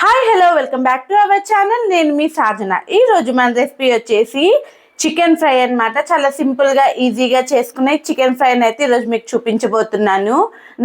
Hi hello welcome back to our channel. నేను మీ సాధన. ఈ రోజు మన రెసిపీ వచ్చేసి చికెన్ ఫ్రై అన్నమాట. చాలా సింపుల్ గా ఈజీగా చేసుకునే చికెన్ ఫ్రై అయితే ఈరోజు మీకు చూపించబోతున్నాను.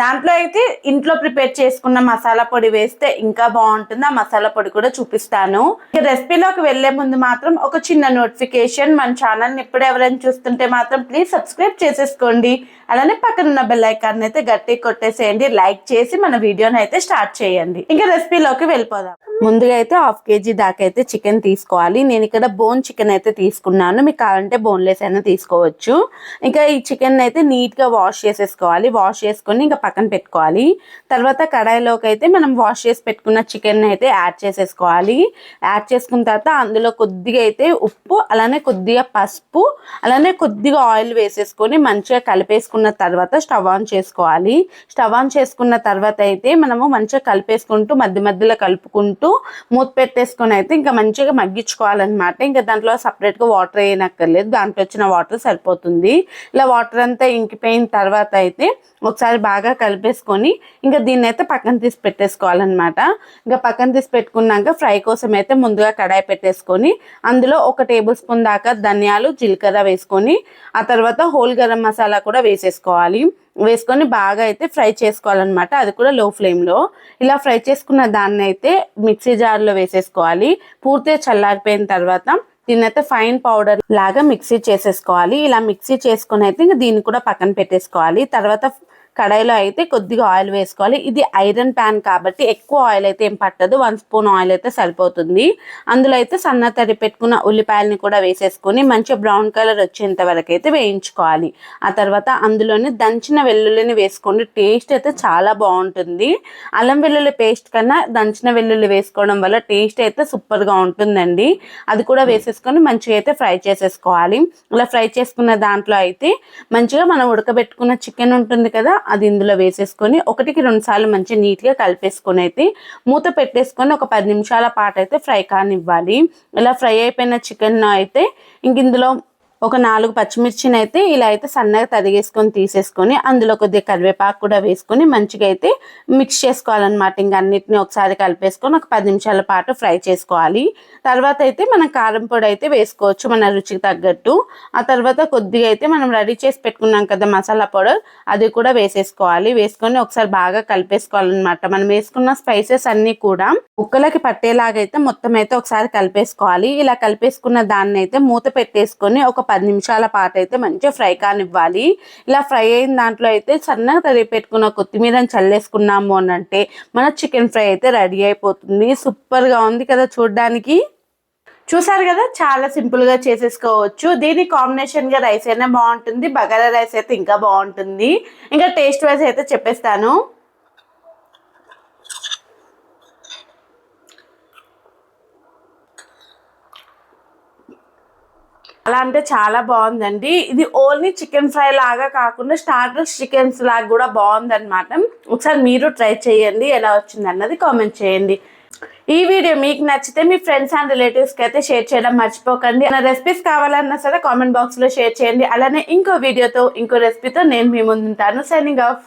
దాంట్లో అయితే ఇంట్లో ప్రిపేర్ చేసుకున్న మసాలా పొడి వేస్తే ఇంకా బాగుంటుంది. ఆ మసాలా పొడి కూడా చూపిస్తాను. ఈ రెసిపీలోకి వెళ్లే ముందు మాత్రం ఒక చిన్న నోటిఫికేషన్, మన ఛానల్ని ఇప్పుడు ఎవరైనా చూస్తుంటే మాత్రం ప్లీజ్ సబ్స్క్రైబ్ చేసేసుకోండి. అలానే పక్కన ఉన్న బెల్ ఐకాన్ అయితే గట్టి కొట్టేసేయండి. లైక్ చేసి మన వీడియోని అయితే స్టార్ట్ చేయండి. ఇంకా రెసిపీలోకి వెళ్ళిపోదాం. ముందుగా అయితే 1/2 kg దాకా అయితే చికెన్ తీసుకోవాలి. నేను ఇక్కడ బోన్ చికెన్ అయితే తీసుకున్నాను. మీకు కావాలంటే బోన్లెస్ అయినా తీసుకోవచ్చు. ఇంకా ఈ చికెన్ అయితే నీట్ గా వాష్ చేసేసుకోవాలి. వాష్ చేసుకొని ఇంకా పక్కన పెట్టుకోవాలి. తర్వాత కడాయిలోకి అయితే మనం వాష్ చేసి పెట్టుకున్న చికెన్ అయితే యాడ్ చేసేసుకోవాలి. యాడ్ చేసుకున్న తర్వాత అందులో కొద్దిగా అయితే ఉప్పు, అలానే కొద్దిగా పసుపు, అలానే కొద్దిగా ఆయిల్ వేసేసుకొని మంచిగా కలిపేసుకున్న తర్వాత స్టవ్ ఆన్ చేసుకోవాలి. స్టవ్ ఆన్ చేసుకున్న తర్వాత అయితే మనము మంచిగా కలిపేసుకుంటూ మధ్య మధ్యలో కలుపుకుంటూ మూత పెట్టేసుకొని అయితే ఇంకా మంచిగా మగ్గించుకోవాలన్నమాట. ఇంకా దాంట్లో సపరేట్ గా వాటర్ వేయనక్కర్లేదు, దాంట్లో వచ్చిన వాటర్ సరిపోతుంది. ఇలా వాటర్ అంతా ఇంకిపోయిన తర్వాత అయితే ఒకసారి బాగా కలిపేసుకొని ఇంకా దీన్ని అయితే పక్కన తీసి పెట్టేసుకోవాలన్నమాట. ఇంకా పక్కన తీసి పెట్టుకున్నాక ఫ్రై కోసం అయితే ముందుగా కడాయి పెట్టేసుకొని అందులో 1 టేబుల్ స్పూన్ దాకా ధనియాలు, జీలకర్ర వేసుకొని ఆ తర్వాత హోల్ గరం మసాలా కూడా వేసేసుకోవాలి. వేసుకొని బాగా అయితే ఫ్రై చేసుకోవాలన్నమాట. అది కూడా లో ఫ్లేమ్లో. ఇలా ఫ్రై చేసుకున్న దాన్ని అయితే మిక్సీ జార్లో వేసేసుకోవాలి. పూర్తిగా చల్లారిపోయిన తర్వాత దీన్ని అయితే ఫైన్ పౌడర్ లాగా మిక్సీ చేసేసుకోవాలి. ఇలా మిక్సీ చేసుకుని అయితే ఇంకా దీన్ని కూడా పక్కన పెట్టేసుకోవాలి. తర్వాత కడాయిలో అయితే కొద్దిగా ఆయిల్ వేసుకోవాలి. ఇది ఐరన్ ప్యాన్ కాబట్టి ఎక్కువ ఆయిల్ అయితే ఏం పట్టదు. 1 స్పూన్ ఆయిల్ అయితే సరిపోతుంది. అందులో అయితే సన్న తరి పెట్టుకున్న ఉల్లిపాయలని కూడా వేసేసుకొని మంచిగా బ్రౌన్ కలర్ వచ్చేంత వరకు అయితే వేయించుకోవాలి. ఆ తర్వాత అందులోనే దంచిన వెల్లుల్లిని వేసుకోండి. టేస్ట్ అయితే చాలా బాగుంటుంది. అల్లం వెల్లుల్లి పేస్ట్ కన్నా దంచిన వెల్లుల్లి వేసుకోవడం వల్ల టేస్ట్ అయితే సూపర్గా ఉంటుందండి. అది కూడా వేసేసుకొని మంచిగా అయితే ఫ్రై చేసేసుకోవాలి. ఇలా ఫ్రై చేసుకున్న దాంట్లో అయితే మంచిగా మనం ఉడకబెట్టుకున్న చికెన్ ఉంటుంది కదా, అది ఇందులో వేసేసుకొని 1కి 2 సార్లు మంచిగా నీట్గా కలిపేసుకొని అయితే మూత పెట్టేసుకొని ఒక 10 నిమిషాల పాటు అయితే ఫ్రై కానివ్వాలి. ఇలా ఫ్రై అయిపోయిన చికెన్ అయితే ఇంక ఇందులో ఒక 4 పచ్చిమిర్చిని అయితే ఇలా అయితే సన్నగా తరిగేసుకొని తీసేసుకొని అందులో కొద్దిగా కరివేపాకు కూడా వేసుకొని మంచిగా అయితే మిక్స్ చేసుకోవాలన్నమాట. ఇంక అన్నిటిని ఒకసారి కలిపేసుకొని ఒక 10 నిమిషాల పాటు ఫ్రై చేసుకోవాలి. తర్వాత అయితే మనం కారం పొడి అయితే వేసుకోవచ్చు మన రుచికి తగ్గట్టు. ఆ తర్వాత కొద్దిగా అయితే మనం రెడీ చేసి పెట్టుకున్నాం కదా మసాలా పౌడర్, అది కూడా వేసేసుకోవాలి. వేసుకొని ఒకసారి బాగా కలిపేసుకోవాలన్నమాట. మనం వేసుకున్న స్పైసెస్ అన్నీ కూడా ముక్కలకి పట్టేలాగా అయితే మొత్తం అయితే ఒకసారి కలిపేసుకోవాలి. ఇలా కలిపేసుకున్న దాన్ని అయితే మూత పెట్టేసుకొని ఒక 10 నిమిషాల పాటు అయితే మంచిగా ఫ్రై కానివ్వాలి. ఇలా ఫ్రై అయిన దాంట్లో అయితే సన్నగా తరిగి పెట్టుకున్న కొత్తిమీరని చల్లేసుకున్నాము అని అంటే మన చికెన్ ఫ్రై అయితే రెడీ అయిపోతుంది. సూపర్గా ఉంది కదా చూడడానికి. చూసారు కదా, చాలా సింపుల్ గా చేసేసుకోవచ్చు. దీని కాంబినేషన్ గా రైస్ అయినా బాగుంటుంది, బగారా రైస్ అయితే ఇంకా బాగుంటుంది. ఇంకా టేస్ట్ వైజ్ అయితే చెప్పేస్తాను. అలా అంటే చాలా బాగుందండి. ఇది ఓన్లీ చికెన్ ఫ్రై లాగా కాకుండా స్టార్టర్స్ చికెన్స్ లాగా కూడా బాగుందన్నమాట. ఒకసారి మీరు ట్రై చేయండి, ఎలా వచ్చింది అన్నది కామెంట్ చేయండి. ఈ వీడియో మీకు నచ్చితే మీ ఫ్రెండ్స్ అండ్ రిలేటివ్స్కి అయితే షేర్ చేయడం మర్చిపోకండి. నా రెసిపీస్ కావాలన్నా సరే కామెంట్ బాక్స్లో షేర్ చేయండి. అలానే ఇంకో వీడియోతో ఇంకో రెసిపీతో నేను మీ ముందుంటాను. Signing of.